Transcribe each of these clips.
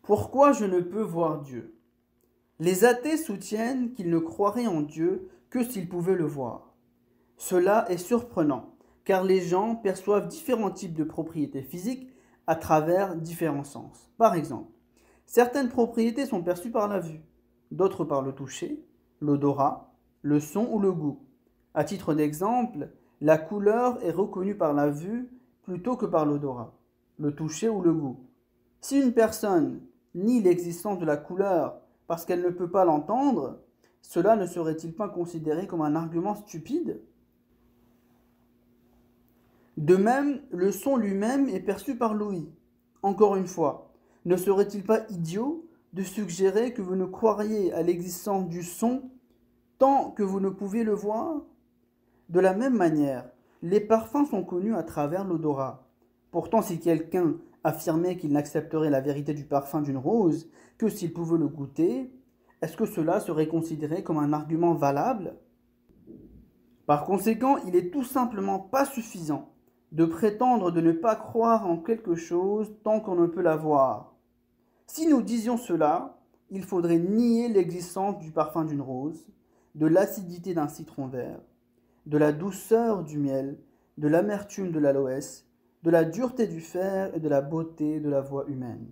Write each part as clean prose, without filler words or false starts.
Pourquoi je ne peux voir Dieu? Les athées soutiennent qu'ils ne croiraient en Dieu que s'ils pouvaient le voir. Cela est surprenant, car les gens perçoivent différents types de propriétés physiques à travers différents sens. Par exemple, certaines propriétés sont perçues par la vue, d'autres par le toucher, l'odorat, le son ou le goût. À titre d'exemple, la couleur est reconnue par la vue plutôt que par l'odorat, le toucher ou le goût. Si une personne nie l'existence de la couleur parce qu'elle ne peut pas l'entendre, cela ne serait-il pas considéré comme un argument stupide? De même, le son lui-même est perçu par l'ouïe. Encore une fois, ne serait-il pas idiot de suggérer que vous ne croiriez à l'existence du son tant que vous ne pouviez le voir? De la même manière, les parfums sont connus à travers l'odorat. Pourtant, si quelqu'un affirmait qu'il n'accepterait la vérité du parfum d'une rose que s'il pouvait le goûter, est-ce que cela serait considéré comme un argument valable? Par conséquent, il est tout simplement pas suffisant de prétendre de ne pas croire en quelque chose tant qu'on ne peut la voir. Si nous disions cela, il faudrait nier l'existence du parfum d'une rose, de l'acidité d'un citron vert, de la douceur du miel, de l'amertume de l'aloès, de la dureté du fer et de la beauté de la voix humaine.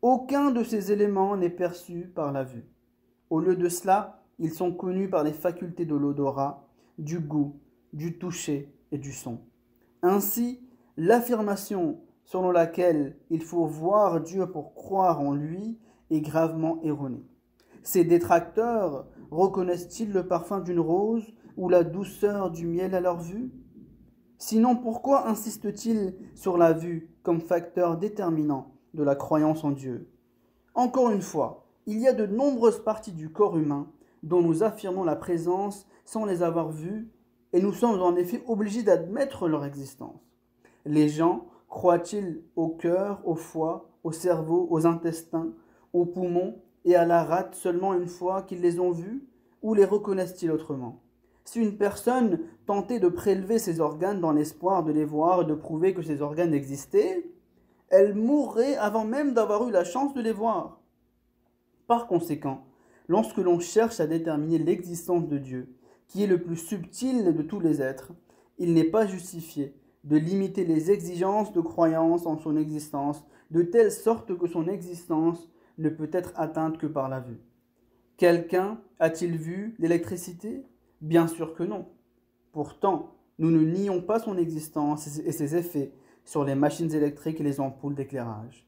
Aucun de ces éléments n'est perçu par la vue. Au lieu de cela, ils sont connus par les facultés de l'odorat, du goût, du toucher et du son. Ainsi, l'affirmation selon laquelle il faut voir Dieu pour croire en lui est gravement erronée. Ces détracteurs reconnaissent-ils le parfum d'une rose ou la douceur du miel à leur vue? Sinon, pourquoi insistent-ils sur la vue comme facteur déterminant de la croyance en Dieu? Encore une fois, il y a de nombreuses parties du corps humain dont nous affirmons la présence sans les avoir vues, et nous sommes en effet obligés d'admettre leur existence. Les gens croient-ils au cœur, au foie, au cerveau, aux intestins, aux poumons et à la rate seulement une fois qu'ils les ont vus, ou les reconnaissent-ils autrement? Si une personne tentait de prélever ses organes dans l'espoir de les voir et de prouver que ces organes existaient, elle mourrait avant même d'avoir eu la chance de les voir. Par conséquent, lorsque l'on cherche à déterminer l'existence de Dieu, qui est le plus subtil de tous les êtres, il n'est pas justifié de limiter les exigences de croyance en son existence de telle sorte que son existence ne peut être atteinte que par la vue. Quelqu'un a-t-il vu l'électricité? Bien sûr que non. Pourtant, nous ne nions pas son existence et ses effets sur les machines électriques et les ampoules d'éclairage.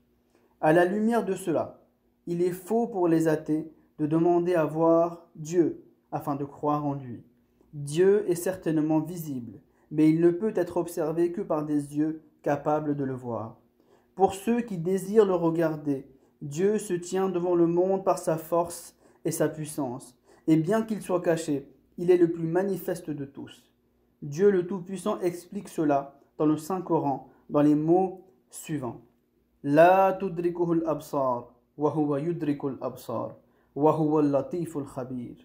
À la lumière de cela, il est faux pour les athées de demander à voir Dieu afin de croire en lui. Dieu est certainement visible, mais il ne peut être observé que par des yeux capables de le voir. Pour ceux qui désirent le regarder, Dieu se tient devant le monde par sa force et sa puissance, et bien qu'il soit caché, il est le plus manifeste de tous. Dieu le Tout-Puissant explique cela dans le Saint-Coran, dans les mots suivants. La tudrikuhul absar, wa huwa yudrikul absar, wa huwa al-latiful khabir.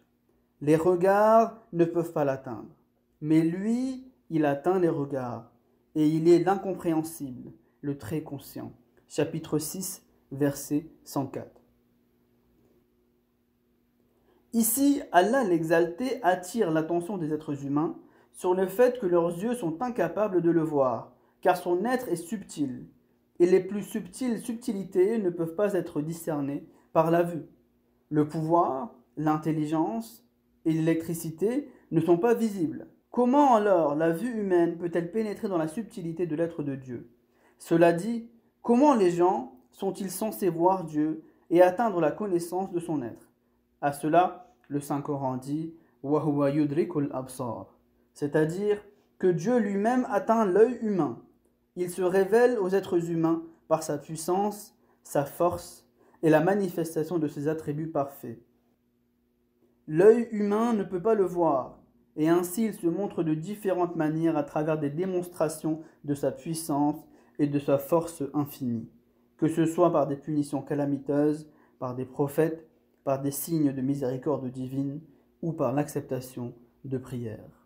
Les regards ne peuvent pas l'atteindre, mais lui, il atteint les regards, et il est l'incompréhensible, le très conscient. Chapitre 6, verset 104. Ici, Allah l'exalté attire l'attention des êtres humains sur le fait que leurs yeux sont incapables de le voir, car son être est subtil, et les plus subtiles subtilités ne peuvent pas être discernées par la vue. Le pouvoir, l'intelligence et l'électricité ne sont pas visibles. Comment alors la vue humaine peut-elle pénétrer dans la subtilité de l'être de Dieu? Cela dit, comment les gens sont-ils censés voir Dieu et atteindre la connaissance de son être? À cela, le Saint-Coran dit « Wa huwa yudrikul absar », c'est-à-dire que Dieu lui-même atteint l'œil humain. Il se révèle aux êtres humains par sa puissance, sa force et la manifestation de ses attributs parfaits. L'œil humain ne peut pas le voir, et ainsi il se montre de différentes manières à travers des démonstrations de sa puissance et de sa force infinie, que ce soit par des punitions calamiteuses, par des prophètes, par des signes de miséricorde divine ou par l'acceptation de prières.